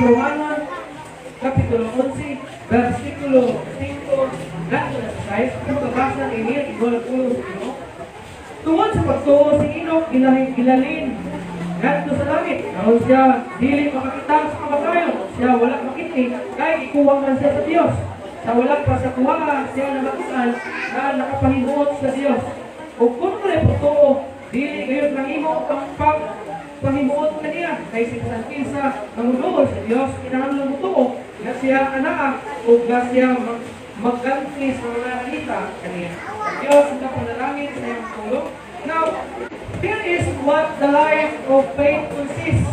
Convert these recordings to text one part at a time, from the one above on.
Romanos, Kapitulo 11, versikulo 5, ganito na sa 6, kung kabasa ni Enoch, igual-ulo sa Enoch. Tungod sa pagtuo si Enoch, gilalin, ganito sa langit. Naroon siya, dili makakitang sa kamatayon. Siya wala makiti, kaya ikuwang man siya sa Diyos. Sa walang pasakuha, siya namakisan na nakapahimuot sa Diyos. O kung muli pagtuo, dili kayo nangimo ang pagpahimuot na niya. Kaya sinasang kinsa, mangunuhol sa Diyos, kinahanglan mo tuo, na siya anak o na siya magganti sa mga kanita kaniya. Diyos, ang panalangin sa iyong tulong. Now, here is what the life of faith consists.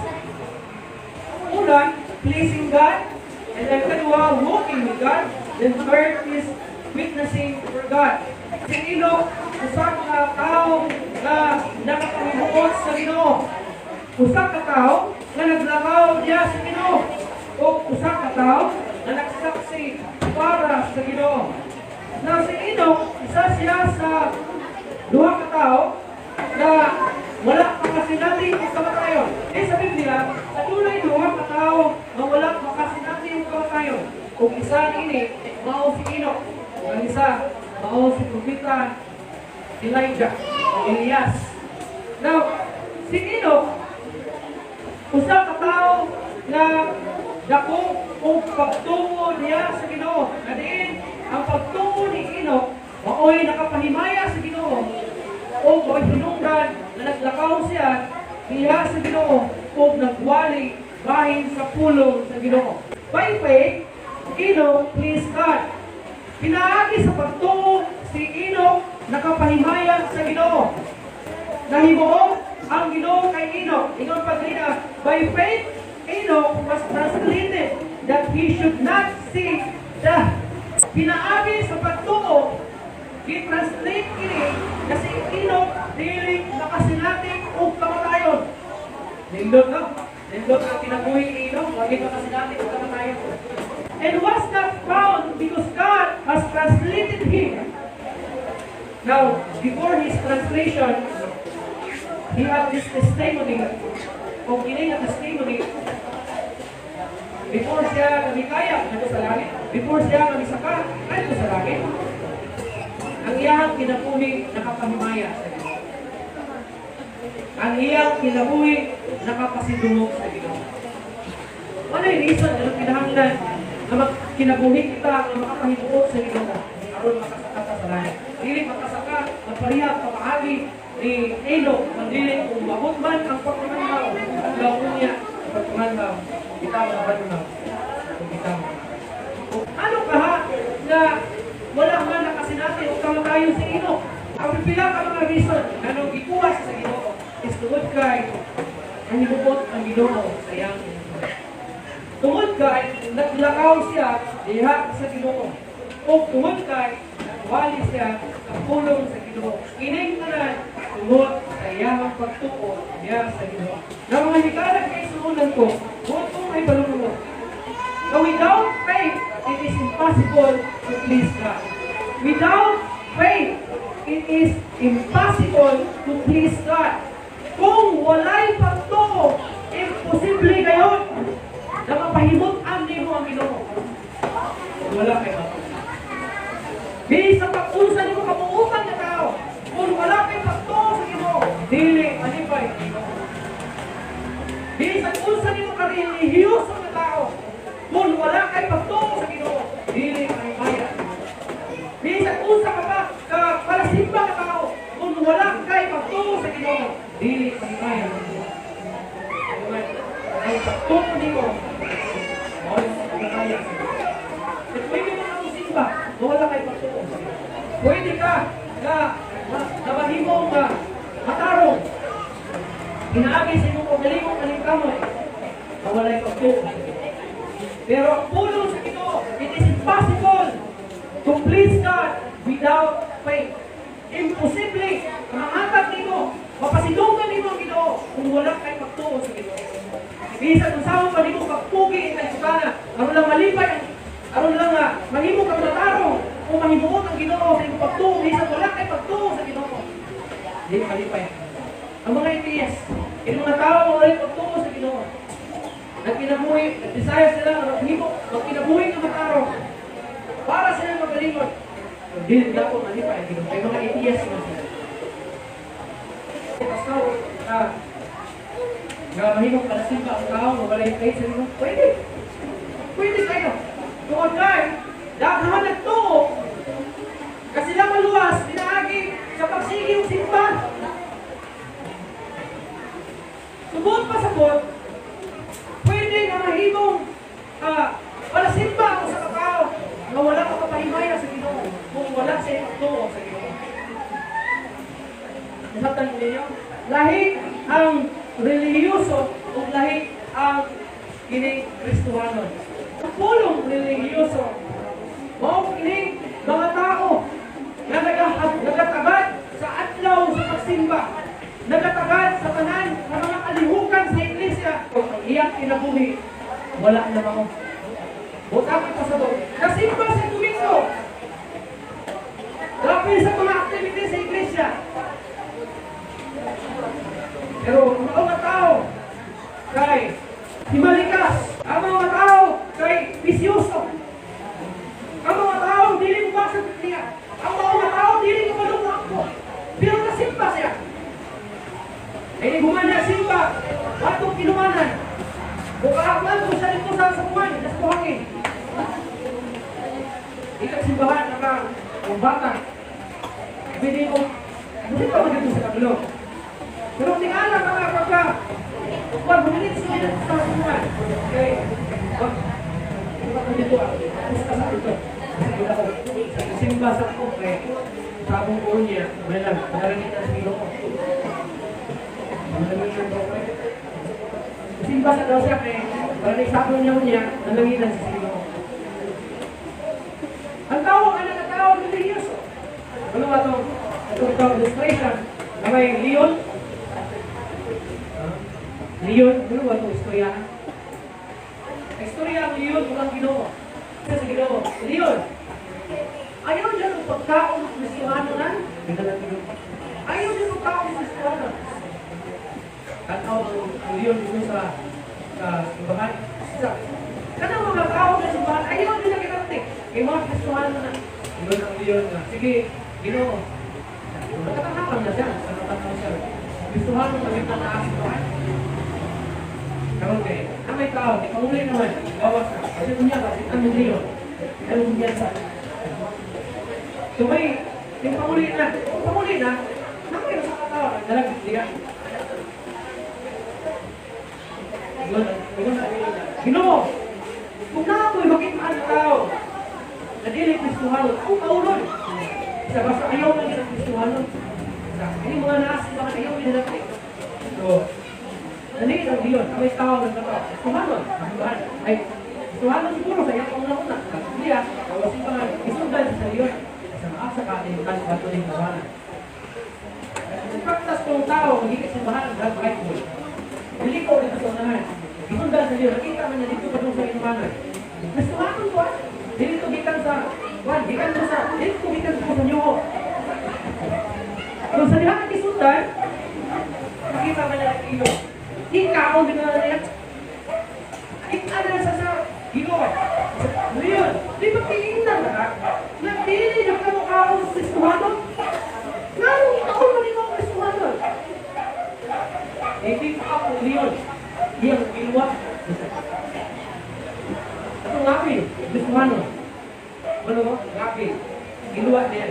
Una, pleasing God, and then kadua, walking with God, then third is witnessing for God. Si Enoch, usa ka tao na nakapahimuot sa Ginoo. Usa ka tao na naglakaw diya sa Ginoo. O usa ka tao na nagsaksi para sa Ginoo. Na si Enoch, isa siya sa duha ka tao na wala makasinati ang kamatayon. Sa Biblia, sa tunay duha ka tao na wala makasinati ang kamatayon. Kung isa ini, mao si Enoch. Ang isa, mao si Propeta Elijah, Elias. Now, si Enoch, usa ka tao na dako o pagtungo niya sa Ginoo. Nadiin, ang pagtungo ni Enoch, mao'y nakapahimaya sa Ginoo. O mao'y hinungdan na naglakaw siya niya sa Ginoo o nagwali bahin sa pulong sa Ginoo. By faith, Enoch please God. Pinaagi sa pagtungo si Enoch nakapahimaya sa Ginoo. Nahimuo ang Ginoo kay Enoch. Ingon pa kanina, by faith, Enoch was translated that he should not see death. Pinaagi sa pagtungo, i-translate kini kasi Enoch dili makasinating og kamatayon. Nindot na. Nindot ang kinabuhi ni Enoch, wagi makasinating og kamatayon. And was not found because God has translated him. Now, before his translation, he had this testimony. Kung kini nga testimony, before siya namikaya, nandito sa langit. Before siya namisaka, nandito sa langit. Ang iyang kinabuhi, nakapahimaya sa Ginoo. Ang iyang kinabuhi, nakapasidungog sa Ginoo. Ano yung reason, anong kinahanglan na kinabuhi kita, na makapahimuot sa Ginoo, aron makasaka sa langit. Dili makasaka, magparihag, pamaagi ni Enoch, mandili kung mahot man ang pagkamanhaw, at gawin niya ang pagkamanhaw, bitaw na banunaw, kung bitaw. Ano kaha na wala man nakasinati o kamatayon si Enoch? Ang pila ka mga reason, anong ikuwas sa Ginoo, is tungod kay ang hibukot ang Ginoo sa iyang tungod kay naglakaw siya diha sa Ginoo. O tungod kay wali siya ang pulong sa Ginoo. Kining tanan tungod sa iyang pagtuo diha sa Ginoo. Na mga hikalan kay suunan ko, huwag kong may balunod. Now without faith, it is impossible to please God. Without faith, it is impossible to please God. Kung walay pagtuo, imposible gayon na mapahimot-an nimo ang Ginoo. Wala kay pagtuo. Bisang pag-unsa nimo kamuutan na tao, kung wala kay pagtuo sa Ginoo, dili manipay Ginoo. Bisang unsa nimo ka-relihiyoso na tao, kung wala kay pagtuo sa Ginoo, dili manipaya. Bisang unsa ka pa ka parasimba na tao, kung wala kay pagtuo sa Ginoo, dili manipaya. Ang pagtuo nimo, pwede mo na simba, wala kay pagtuo. Pwede ka na mahimong matarong. Inaagi sa imong pagalimong kalimkamoy, wala kay pagtuo. Pero ang puno sa Ginoo, it is impossible to please God without faith. Imposible, mahatag nimo, mapasidungan nimo ang Ginoo kung wala kay pagtuo sa Ginoo. Bisa kung saan pa nimo pagpugi ang kaisukana, aron lang malipay, aron lang mahimo kang matarong, o mahimuot ang Ginoo sa imong pagtuo, bisa wala kay pagtuo sa Ginoo. Di malipay. Ang mga itias, yung mga tao wala pagtuo sa Ginoo. Nagkinabuhi kinabuhi, desire sila, magkinabuhi ng mataro. Para sila magalingon. Dili na po malipay, may mga ATS na sila. Pastor, nga mahimong palasimba ang tao, mabalay kayo sa inyo, pwede. Pwede kayo. Tungod kayo, dahil nagtuo, kasi lang maluwas, pinaagi sa pagsigi ng simba. Subot pa sabot, pwede na mahimong palasimba ako sa kakao na wala ka kapahimaya sa Ginoo kung wala siya nagtuo sa Ginoo. Nasabtan ninyo? Lahi ang relihiyoso o lahi ang kini-Kristuhanon. Ang pulong relihiyoso, mao kini mga tao na nagatagad sa adlaw sa pagsimba, nagatagad sa tanan ng mga kalihukan sa iglesia. Kung iyang kinabuhi, wala na ako. Butapit pa sa to. Nasimba sa Domingo. Dapil sa mga activity sa iglesia. Pero ang mga tao kay himalikas, ang mga tao kay bisyoso, ang mga tao dili mo basa niya, ang mga tao dili mo malungkot ko, pero nasimba siya. Ay gumanya simba, atong kinumanan, bukaapan ko siya dito sa buwan, sa buhangin. Ikat simbahan ang bata, pwede mo, hindi pa magiging sa kabilo. Pero tingala mga pagka, huwag humilit sila sa buwan. Okay, huwag ko dito gusto sa ito. Simba sa ko, sabong ko niya, may lang, malalangin na sa ilo ko. Simba sa daw siya, malalangin sabong niya, nalangin na sa ilo ko. Ang tawag, ang tawag ng Diyos. Ano ba ito? Itong illustration na may leon. Leon, ano ba itong istorya? Istorya ang leon, walang Ginoo. Sa Ginoo, leon. Ayaw dyan ang pagkaon ng Kristiyaano na? Ayaw dyan ang pagkaon ng Kristiyaano. Tanaw ang leon dito sa simbahan. Kanang mga tao na simbahan, ayaw dyan ang kinartik. May mga Kristiyaano na. Leon ang leon na. Sige, Ginoo. Nakatahapang na siya. Nakatahapang siya. Kristiyaano na may panaasip ko. Okay. Ang may tao, ipanguli naman. Bawas na. Kasi kunya kasi ang leon. Ayaw kunya sa so may panguli na, naman sa katawa, nagdalag, hindi ka. Ginoo, kung na ako'y makita ang tao, na dili Kristuhanon, ako kaulon. Isa basta ayaw na nila Kristuhanon. Hindi mga naasip baka ayaw nila natin. So, nandito ang Diyon, may tao ng katawa. Kristuhanon, ay, Kristuhanon siguro sa iyang una-una. Hindi kawasin pa nga, isundan sa Diyon. Sa kating bato ng bahanan. Pagtas kong tao, magiging simbahan, God right mo. Dili ko rin sa unahan. Isundan sa Diyos, nakita man niya dito pa sa inumanan. Nastuhanon ko, dili ko gikan sa, dili ko gikan sa Diyo. Kung sa dihan at isundan, makita man niya ng iyo. Ikaw, ginala niya. Ikaw na sa Ginoo. Ngayon, di ba tingnan na? Nagdili na ka mukha akong Kristuhanon? Nanong ikaw na rin akong Kristuhanon? Hindi pa ako liyon. Iyang iluwa. Ito ngapin, Kristuhanon. Ano mo? Ngapin. Iluwa niya.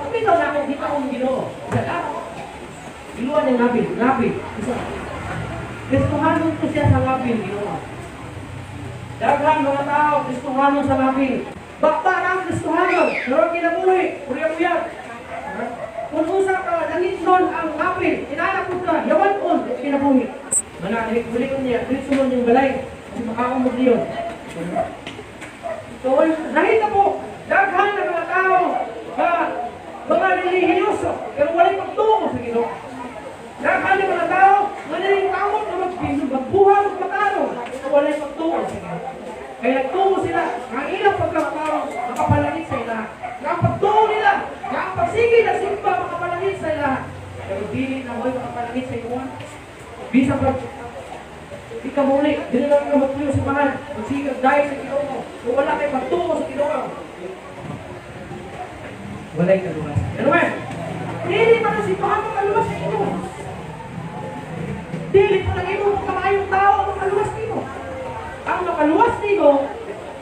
Bakit daw na akong kita akong Ginoo? Iluwa niya ngapin. Ngapin. Kristuhanon ko siya sa ngapin, Ginoo. Daghang mga tao, Kristuhanon sa ngapin. Bakta ng Kristuhanon, pero kinabuhi, uyag-uyag. Kung usap ka, nangitnon ang ngapin, inaanak ko na, yawan on, kinabuhi. Manahalik, huli ko niya, kristuhanon yung balay, kasi makakamog niyo. So, nakita po, daghang na mga tao, mga relihiyoso, pero walay pagtungo sa Ginoo. Daghang na mga tao, manilikamot na magbuhat at matalo, walay pagtungo sa Ginoo. Kaya nagtungo sila, ang ilang pagkakataon, makapalangit sa ilaha. Ang pagtungo nila, ang pagsigi na simba, makapalangit sa ilaha. Pero dili na huwag makapalangit sa iwan. Bisa pa, kamuli, dili lang ka magpuyo sa mahan, magsigag dahil sa Ginoo. Kung wala kay pagtuo sa Ginoo, walay kaluwas. Amen. Dili pa na si Tuhan makaluwas sa Ginoo. Dili pa lang imo kamayong tao ang makaluwas nimo. Ang makaluwas nimo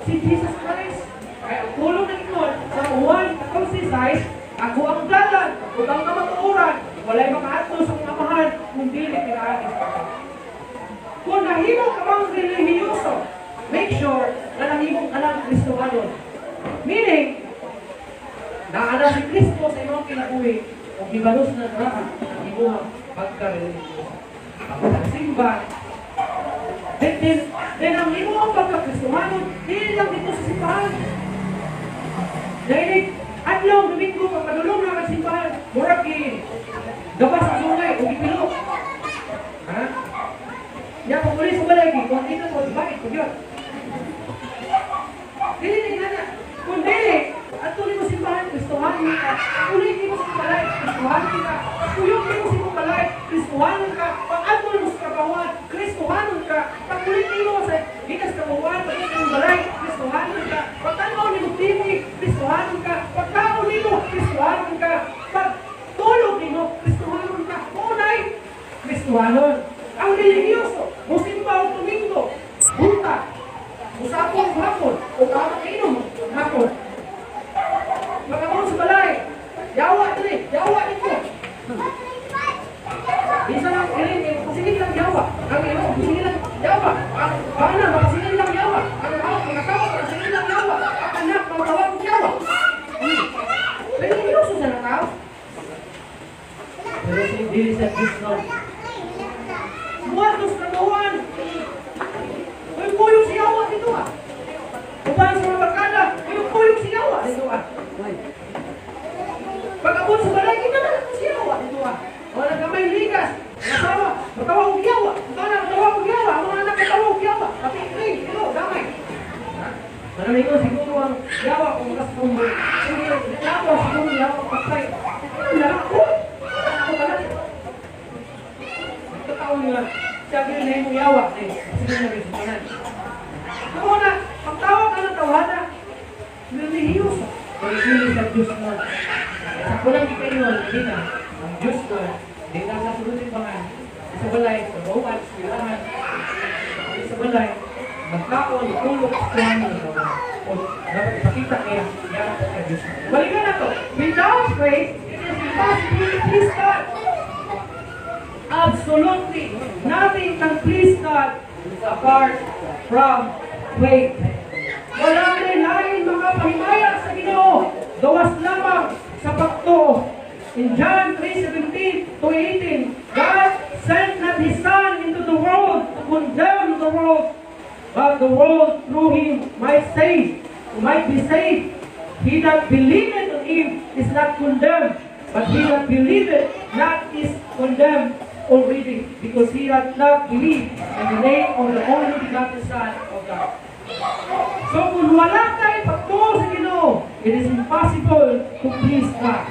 si Jesus Christ. Kaya ang tulong ng Ginoo sa Juan 14:6, ako ang dalan, utang na matuuran, walay makaadto sa mga amahan kung dili pinaagi. Kung nahimo ka bang relihiyoso, make sure na nahimong ka ng Kristohano. Meaning, naana si Kristo sa imong kinabuhi o gibalos na naraan ang imong pagka-relihiyoso. Pagka-simba, then ang imong pagka-Kristohano, hindi lang dito sa simbahan. Dahil adlaw, domingo, pagpadulong na ang simbahan, murag gabas sa sungay o gipilok. Ha? Ya, kung muli sa balay, kung dito mo, bakit ko yun? Dili na. Kung dili, at tuloy mo simbahan, Kristohanin ka. Tuloy mo sa balay, Kristohanin ka. Tuyong mo sa balay, Kristohanin ka. Pag-atol mo sa kabawan, Kristohanin ka. Pag-ulit mo sa gikas kabawan, pag-ulit mo balay, Kristohanin ka. Pag-tanaw mo TV, Kristohanin ka. Pag-kaon mo, Kristohanin ka. Pag-tulog mo, Kristohanin ka. Unay, Kristohanin. Ang relihiyoso, musimba o tumingo, bunta, usapong hapon, o kakainom hapon. Pagkakon sa balay, yawa nito. Isa lang, pasigil lang yawa. Ang ino, pasigil lang yawa. Ang bana, pasigil lang yawa. Ang asawa, pasigil lang yawa. Ang anak, matawag ng yawa. Relihiyoso sa natao. Pero hindi sa Kristo. Muertos katawan. May puyong siyawa dito ah. Kumain sa mga barkada, may puyong siyawa dito ah. Pag-abot sa balay, kita na lang siyawa dito ah. Wala kamay ligas. Masawa, matawag ng yawa. Mana, matawag ng yawa. Ang mga anak matawag ng yawa. Pati rin, damay. Maraming ko siguro ang yawa kung makas kumbo. Sige, yawa siguro yawa patay. Ano lang ako? Ako pala. Tao nila, sabi nila yung yawa, sige na rin sa kanan. Ako na, pagtawag ka ng tawada, nilihiyos. Pag-ibili sa Diyos mo. Sa kulang ikanyon, hindi na, ang Diyos ko, hindi na sa sulutin pa nga. Sa balay, sa bawat, sa bilangan, sa balay, magkaon, tulog, kuhan ng tawada. O dapat ipakita kaya, yawa sa Diyos mo. Balikan na to, without faith, it is impossible to please God. Absolutely nothing can please God apart from faith. Walang lain mga pahimaya sa Ginoo, gawas lamang sa pagtuo. In John 3:17 to 18, God sent not His Son into the world to condemn the world, but the world through Him might be saved. He that believeth on Him is not condemned, but he that believeth not is condemned already, because he had not believed in the name of the only begotten Son of God. So kung wala tayo pagtuo sa Ginoo, it is impossible to please God.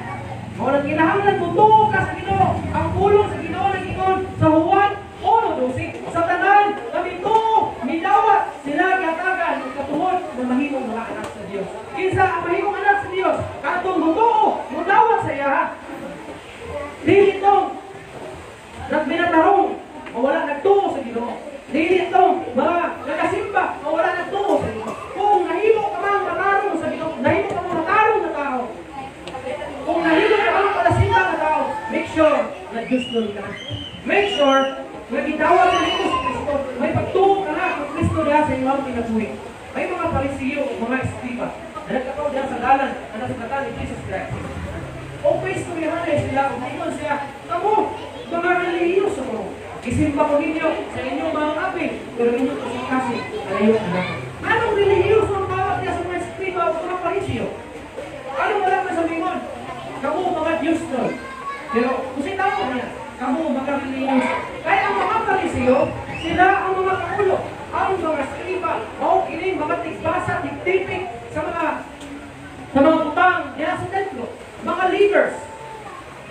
Kung nagkinahanglan totoo ka sa Ginoo, ang pulong sa Ginoo ng Ingon sa Juan 1:12, sa tanan na mituo, midawat sila gihatagan ng katuhon na mahimong mga anak sa Dios. Kinsa ang mahimong anak sa Dios, katong totoo, mudawat sa iya. Dili itong nagbinatarong, mawala nagtuo sa Ginoo. Dili itong mga nagasimba, mawala nagtuo sa Ginoo. Kung nahimo ka mang matarong sa Ginoo, nahimo ka mang matarong na tao. Kung nahimo ka mang palasimba na tao, make sure na Diyos nun ka. Make sure na gitawag sa Ginoo sa Kristo. May pagtuo ka na kung Kristo niya sa iyong kinabuhi. May mga parisiyo o mga eskriba na nagkataw diyan sa dalan na nasagatan ni Jesus Christ. O Kristo niya sila, o mayroon siya, kamu, mga relihiyoso ko. Isimba ko ninyo sa inyong mga kapit, pero inyong kasi alayo na. Anong relihiyoso ang bawat niya sa mga eskriba o mga parisiyo? Ano wala ka sa mingon? Kamu mga Diyos nun. Pero kung tawag niya, kamu mga relihiyoso. Kaya ang mga parisiyo, sila ang mga kakulo. Ang mga eskriba, o kining mga tigbasa, tigtipik sa mga utang nila sa templo. Mga leaders,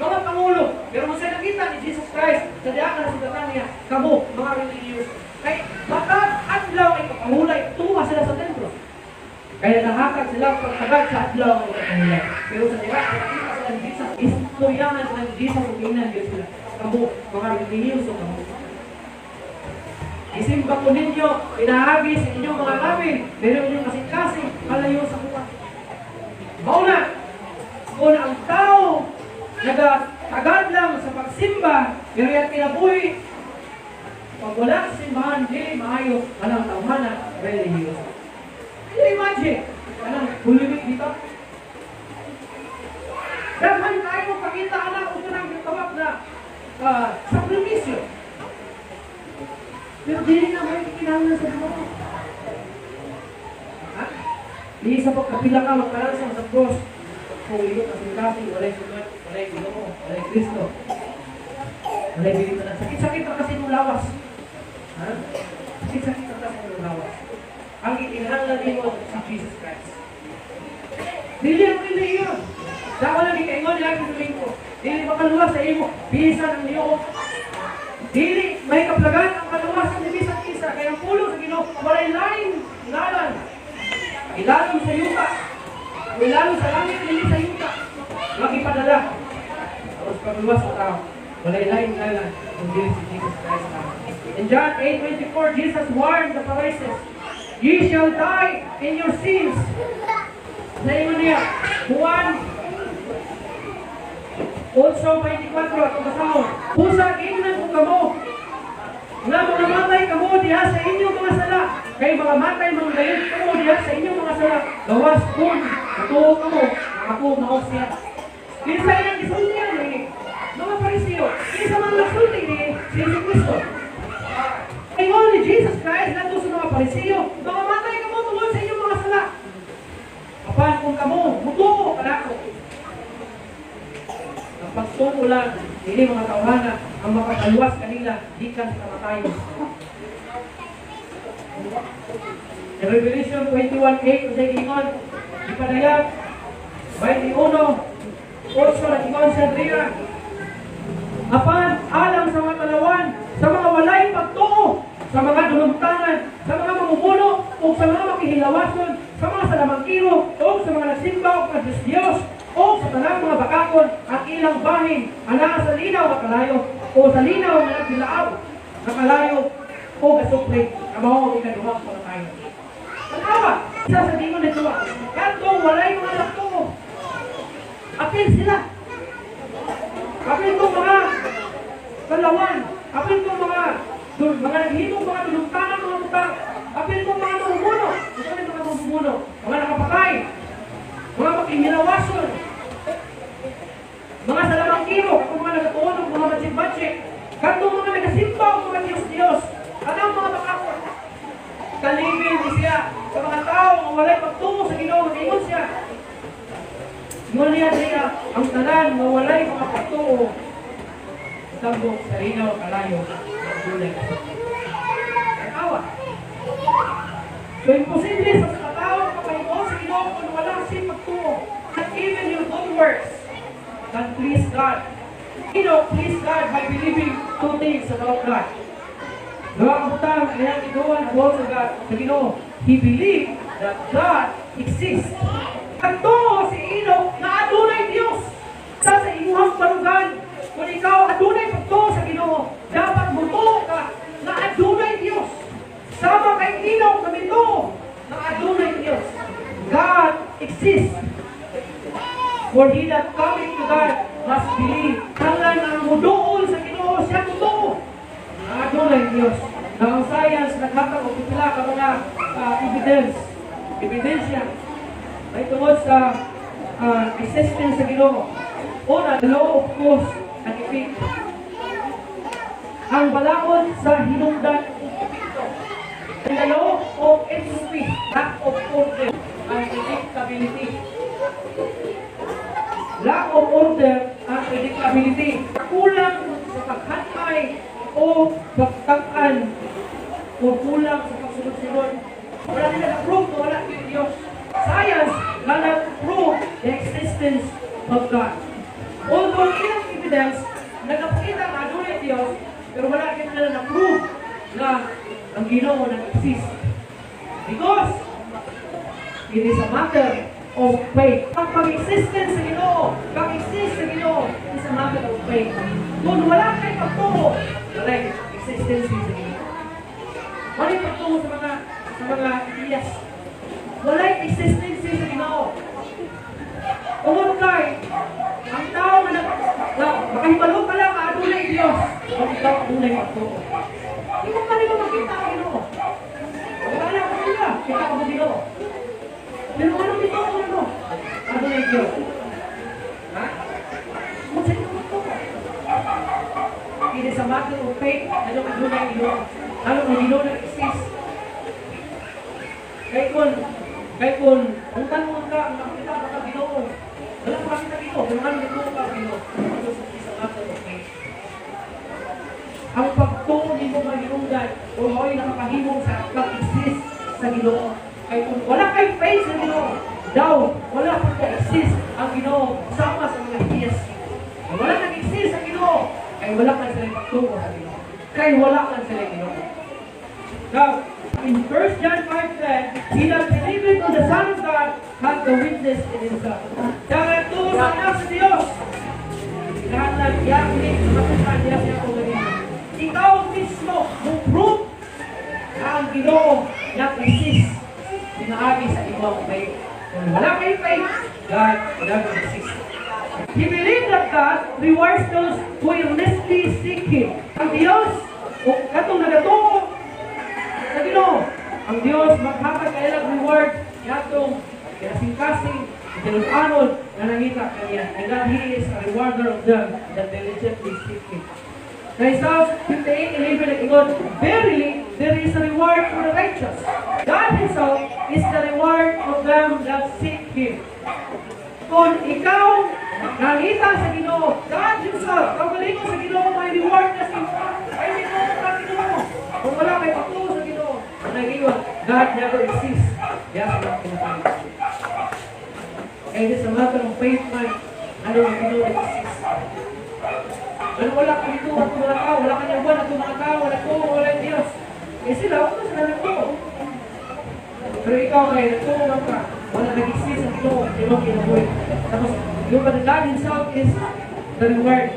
mga pangulo. Pero kung siya nakita ni Jesus Christ, sa diyan na sugatan niya, kamo, mga religious, Kaya matag adlaw ay kapahulay, tuwa sila sa templo. Kaya nahakag sila pagtagad sa adlaw ay kapahulay. Pero sa diba, nakita sila ng Jesus, istoryahan sila ng Jesus kung tingnan Diyos sila. Kamu, mga religious o kamu. Isimba ko ninyo, pinahagi sa inyong mga lamin, pero inyong kasing-kasing, malayo sa kuwan. Mauna, kung ang tao nagtagad lang sa pagsimba, pero yan kinabuhi, pag wala sa simbahan, hindi maayo, anang tawhana, religious. Can you imagine? Anong bulimit dito? Daghan tayo pakita anak kung nang tawag na sakripisyo. Pero dili na may kinahanglan sa Ginoo. Ha? Di sa pagkapila ka magkalansan sa cross. Kung iyong kasing-kasing, walay sugat, walay Ginoo, walay Kristo. Walay bilita na. Sakit-sakit na kasi nung lawas. Ha? Sakit-sakit na kasi nung lawas. Ang itinahanglan din mo si Jesus Christ. Dili ang pili yun. Dawa lang ikaingon nila ang tuling ko. Dili makaluwas sa imo. Bisa ng Ginoo. Dili, may kaplagan ang kaluwasan ni Bisang Isa. Kaya ang pulo sa Ginoo, walay lain, ngalan. Ilalong sa yuta. Ilalong sa langit, hindi sa yuta. Makipadala. Tapos pagluwas sa tao, walay lain, ngalan. Kung dili si Jesus Christ na. In John 8:24, Jesus warned the Pharisees, "Ye shall die in your sins." Sa inyo niya, Juan also 24, at kasahon. Pusa, ingnan ko kamo. Nga mga matay kamo diha sa inyong mga sala. Kay mga matay, mga gayon kamo diha sa inyong mga sala. Gawas kung matuo kamo, ako maos siya. Kinsa ilang isultihan ni mga Pariseo. Kinsa mga nagsulti ni si Kristo. Ingon ni Jesus Christ nato sa mga Pariseo, mga matay kamo tungod sa inyong mga sala. Apan kung kamo, mutuo kanako. Ang pagtuo lang, hindi mga tawhana ang makakalwas kanila gikan sa kamatayon. In Revelation 21:8, sa ingon, ipadayag, 21, also nag-ingon sa Andrea, apan alang sa mga talawan, sa mga walay pagtuo, sa mga dulumtangan, sa mga mamumuno, o sa mga makihilawason, sa mga salamangkiro, o sa mga nagsimba o Diyos, o sa tanang mga bakakon at ilang bahin, ana sa linaw at kalayo, o sa linaw na nagbilaab, na kalayo, o gasupre, na maho ikaduhang pangatayo. Panawa, isa sa dingon nito, kanto walay mga nagtuo. Apil sila. Apil ko mga kalawan, apil ko mga naghimong mga tulungtangan mga utang, apil ko mga mamumuno, mga nakapatay, mga makihinawason, mga salamangkiro, mga nagatuon, mga matsik-matsik, kanto mga nagasimba, mga Diyos-Diyos, anong mga bakakon. Kalibin di siya sa mga tao ang walay pagtungo sa Ginoo, ingon siya. Ingon niya ang tanan na walay mga pagtungo. Tambok sa linaw, kalayo, magulay. Awa. So, imposible sa tao kapag sa Ginoo kung wala siyang pagtungo. Not even your good works can please God. Enoch please God by believing two things about God. Gawang butang, kanyang iguan about sa God, sa Ginoo. He believed that God exists. Kanto si Enoch na adunay Diyos. Sa imuhang barugan, kung ikaw adunay pagto sa Ginoo, dapat muto ka na adunay Diyos. Sama kay Enoch na mito na adunay Diyos. God exists. For he that coming to God must believe. Kailan ang muduol sa Ginoo siya muto. Adunay Diyos. Na ang science naghatag o pipila ka mga ebidensya ay tungod sa existence sa Ginoo. Una, the law of cause and effect. Ang balaod sa hinungdan o epekto. And the law of entropy, lack of order and predictability. Lack of order and predictability. Kulang sa paghatay o pagtakan o kulang sa pagsunod-sunod. Wala nila na-prove na wala yung Diyos. Science na na-prove the existence of God. Although ilang evidence, nagpakita ang adunay Diyos, pero wala nila na-prove na ang Ginoo nag-exist. Because it is a matter of faith. Ang pag-existence sa Ginoo, pag-exist sa Ginoo, is a matter of faith. Kung wala kayong pagtungo, wala yung existence sa Ginoo. Wala yung pagtungo sa mga ideas. Wala yung existence sa Ginoo. Kung kay, ang tao na makahibalo ka lang, adunay Diyos. Kung ikaw adunay pagtungo. Hindi mo pa rin makita ang Ginoo. Wala lang ako nila, kita ako ang Ginoo. Pero ano dito ako ano? Adunay Diyos. Ha? Kung sa'yo pagtungo. It is a matter of faith, lalong adunay Ginoo. Lalong ang Ginoo nag-exist. Kaya kung ang tanong ka, ang nakakita ka ng Ginoo, wala ka makita Ginoo, kung ano Ginoo ka Ginoo, ito sa matter of faith. Ang pagtungo mo maginungdan, kung ako'y nakapahimong sa pag-exist sa Ginoo. Kaya kung wala kayong faith sa Ginoo, daw, wala pagka-exist ang Ginoo sama sa mga ideas. Kung wala nag-exist sa Ginoo, kaya wala kang sila pagtungo sa Ginoo. Kaya wala kang sila Ginoo. Now, in 1 John 5:10, he that believeth on the Son of God hath the witness in himself. Kaya ito sa anak sa Diyos. Lahat na yakin, matusan niya siya kung ganito. Ikaw mismo, kung proof na ang Ginoo nag-exist, sinabi sa ibang faith. Kung wala kayong faith, God doesn't exist. He believed that God rewards those who earnestly seek Him. Ang Diyos, kung katong nagatungo sa Ginoo, ang Diyos maghatag kailang reward yatong kinasing-kasing, itinun-anon na nangita kanya. And that He is a rewarder of them that diligently seek Him. Kaya Psalms 58:11 nag-ingon, verily, there is a reward for the righteous. God Himself is the reward of them that seek Him. Kung ikaw nangita sa Ginoo, God Himself, kagaling mo sa Ginoo, may reward na sa Ginoo. Ay, Ginoo ka Ginoo. Kung wala kayo pagtuo sa Ginoo, nag-iwan, God never exists. Yes, not in faith. And it's a matter of faith, man. Ano ang Ginoo exists? Ano wala ka dito, at mga tao, wala ka niyang buwan, at mga tao, wala ko, wala yung Diyos. Eh sila, wala sila nagtuo. Pero ikaw kayo, nagtuo lang ka. Wala nag-exist ang Ginoo, Ginoo kinabuhi. Tapos, yung God Himself is the reward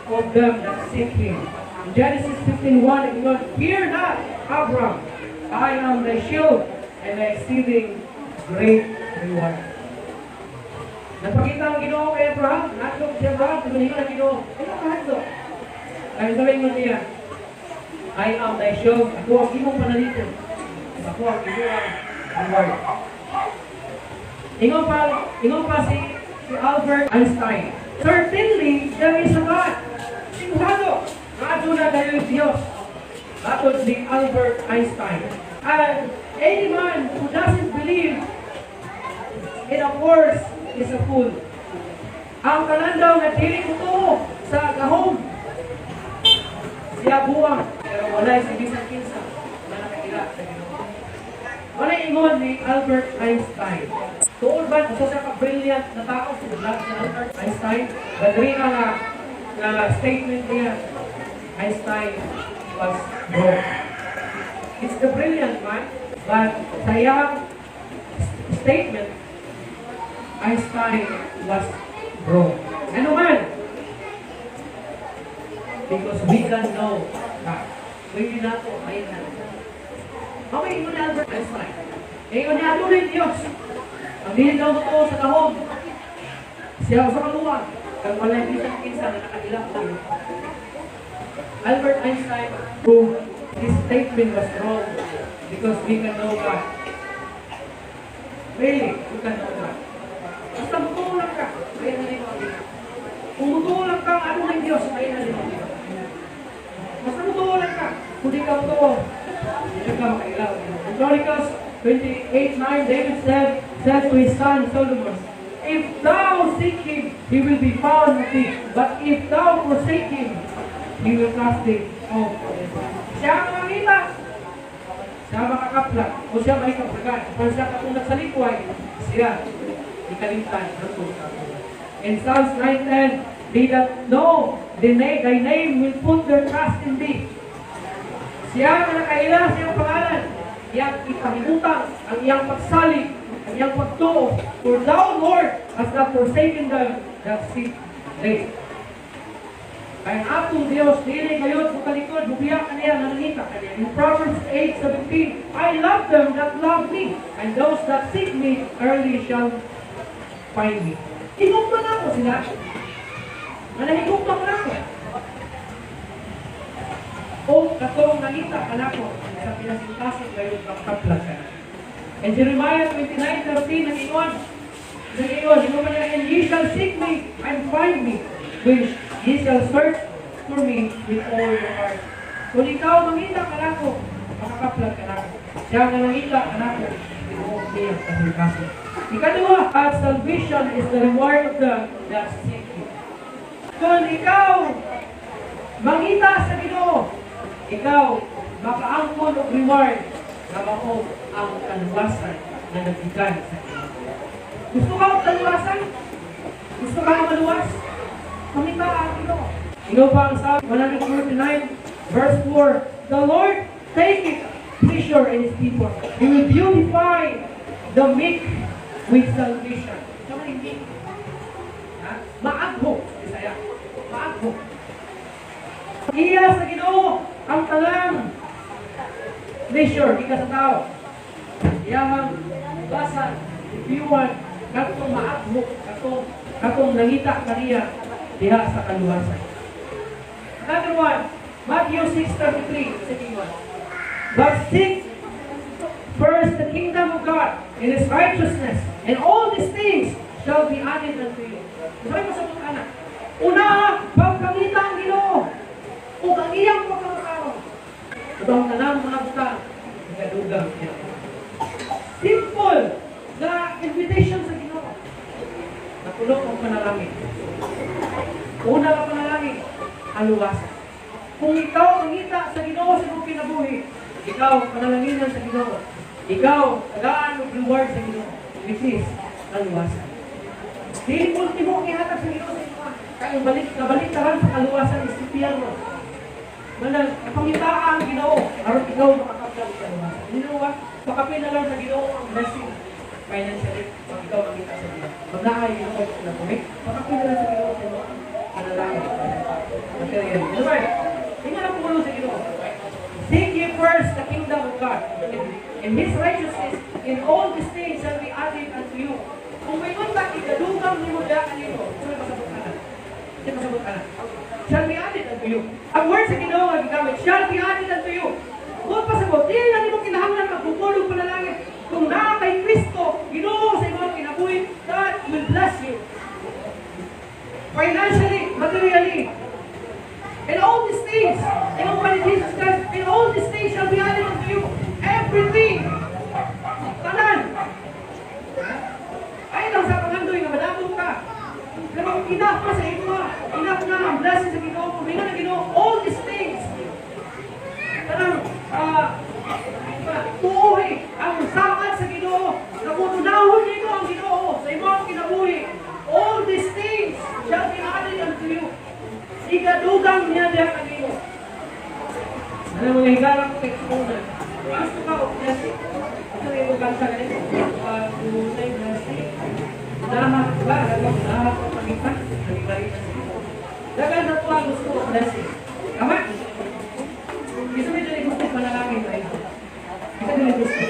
of them that seek Him. In Genesis 15:1, it goes, fear not, Abram, I am thy shield and thy exceeding great reward. Nagpakita ang Ginoo kay Abraham, natlog si Abraham, tumahin ang Ginoo, ano kahit do? Kaya sabihin mo niya, I am thy shield, ako ang imong panalitin, ako ang imong reward. Ingon pa si Albert Einstein, certainly there is a God. Sigurado, radyo na kayo yung Diyos. That was the Albert Einstein. And any man who doesn't believe in a force is a fool. Ang kalandaw na dili ko to sa gahom, siya buwang. Pero wala si Bisan Kinsa na nakakila sa Ginoo. Wala ingon ni Albert Einstein. Tuol ba, kung siya ka-brilliant na tao, si Albert Einstein, badri na statement niya, Einstein was broke. It's the brilliant man, but sa iyang statement, Einstein was broke. Ano man? Because we can know that. We do not know ayun. Okay, ingon ni Albert Einstein. Ingon niya, ano rin Diyos? Ang dili daw totoo sa kahog. Siya sa kaluwag. Kag wala yung isang kinsa na nakadila ko. Albert Einstein proved his statement was wrong because we can know God. Really, we can know God. Basta tutulong ka, may halin mo. Kung tutulong ka, ano ng Diyos, may halin mo. Basta tutulong ka, kung di ka totoo, hindi ka makailaw. In Chronicles 28:9, David said to his son Solomon, if thou seek Him, He will be found of thee. But if thou forsake Him, He will cast thee off. Siya ang makita. Siya makakaplat. O siya makikapagan. Kung siya katunag sa likway, siya ikalimtan. In Psalms 9:10, they that know thy name will put their trust in thee. Siya na nakaila sa iyang pangalan, iyang ipahimutang ang iyang pagsalig, ang iyang pagtuo. For thou, Lord, has not forsaken them that seek thee. Kaya atong Diyos, dili kayo sa kalikod, bubiyak kaniya, nanangita kaniya. In Proverbs 8:17, I love them that love me, and those that seek me early shall find me. Higugma na ako sila. Manahigugma na ako. O katong nangita ka na ako sa pinasintasin kayo ng kaplag ka na. And Jeremiah 29:13, nag-ingon, and ye shall seek me and find me, which ye shall search for me with all your heart. Kung ikaw mangita ka na ako, makakaplag ka na ako. Siya nga nangita ka na ako, inoong niya kasilkasin. Ikadua, God's salvation is the reward of them that seek you. Kung ikaw mangita sa Ginoo, ikaw makaangkon o reward na mao ang kaluwasan na nagbigay sa Ginoo. Gusto ka ang kaluwasan? Gusto ka ang maluwas? Mangita ang Ginoo. Ginoo pa ang Psalm 149 verse 4, the Lord taketh pleasure in His people. He will beautify the meek with salvation. Ito na yung meek. Maagho. Bisaya. Maagho. Iya sa Ginoo ang talang pleasure, ika sa tao. Iyahang basan, ipiwan, katong maagho, katong nangita kaniya diha sa kaluwasan. Another one, Matthew 6:33, second one. But seek first the kingdom of God and His righteousness, and all these things shall be added unto you. Sabi mo sa mga anak, una, pagkangita ang Ginoo, o ang iyang pagkakataon. Ito ang tanang mga butang, nagadugang niya. Simple na invitation sa Ginoo. Natulog ang panalangin. Una ka panalangin, aluwasan. Kung ikaw mangita sa Ginoo sa iyong kinabuhi, ikaw panalanginan sa Ginoo. Ikaw tagaan og reward sa Ginoo, which is kaluwasan. Dili ultimo ihatag sa Ginoo sa imo. Kaya kabalik taran sa kaluwasan is impyerno. Manang pangitaan ang Ginoo aron ikaw makakapag sa kaluwasan. You know what? Pakapin na lang sa Ginoo ang blessing financially pag ikaw mangita sa Ginoo. Pag naay Ginoo na kumit, pakapin na lang sa Ginoo sa imo panalangin. Material. You know what? Tingnan ang pulo sa Ginoo. Seek ye first the kingdom of God and His righteousness, and all these things shall be added unto you. Kung may kontak, ikadugang ni mo daan nito, sino masabot ka na? Sino masabot ka na? Shall be added unto you. Ang word sa Ginoo nga gigamit, shall be added unto you. Kung pasabot, di lang mo kinahanglan magpupulong panalangin. Kung naa kay Kristo, Ginoo sa imong kinabuhi, God will bless you. Financially, materially, and all these things, and all Jesus Christ, and all these things shall be added unto you. Everything. Tanan. Ay lang sa pangandoy nga madamog ka. Pero enough pa sa imo. Enough na ang blessing sa Ginoo. Kumingan na Ginoo all these things. Tanan, tuuhi ang sakat sa Ginoo. Naputunahon nito ang Ginoo sa imong kinabuhi. All these things shall be added unto you. Ikadugang niya diya kanino. Ano mga higarang ko exponent? Gusto ka o blessing? Ito yung bangsa ganito. Pag-unay blessing. Lahat ba? Lahat ko pagitan. Nagigaritan sa ito. Dagan na ito gusto ko blessing. Tama? Gusto mo dyan gusto panalangin tayo. Gusto dyan gusto.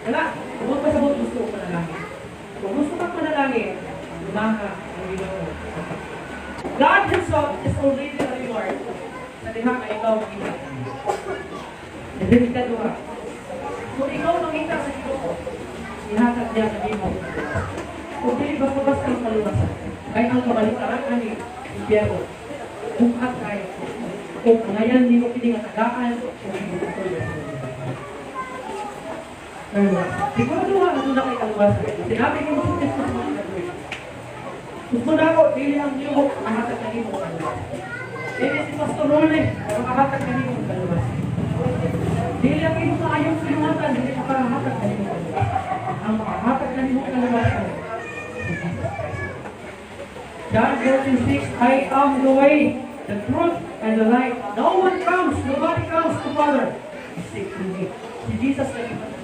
Wala. Huwag pasabot gusto ko panalangin. Kung gusto ka panalangin, lumaha ang Ginoo. God Himself is already a reward sa diha ka ikaw makita. And then ikaduha, kung ikaw makita sa Ginoo, ihatag niya sa imo. Kung dili basta-basta ang kaluwasan, kaya ang kabaliktaran ani impyerno. Buhat kayo. Kung ngayon hindi mo piningatagaan, kung hindi mo tuloy. Siguraduha na doon na kay kaluwasan. Sinabi ko sa Kristo sa mga gagawin. Gusto na ako, dili ang niyo makahatag na nimo kaluwasan. Dili si Pastor Rone, makahatag na nimo kaluwasan. Dili ang imo maayong sinuwatan, dili makahatag na nimo kaluwasan. Ang makahatag na nimo kaluwasan. John 14:6, I am the way, the truth, and the life. Nobody comes to Father Si Jesus na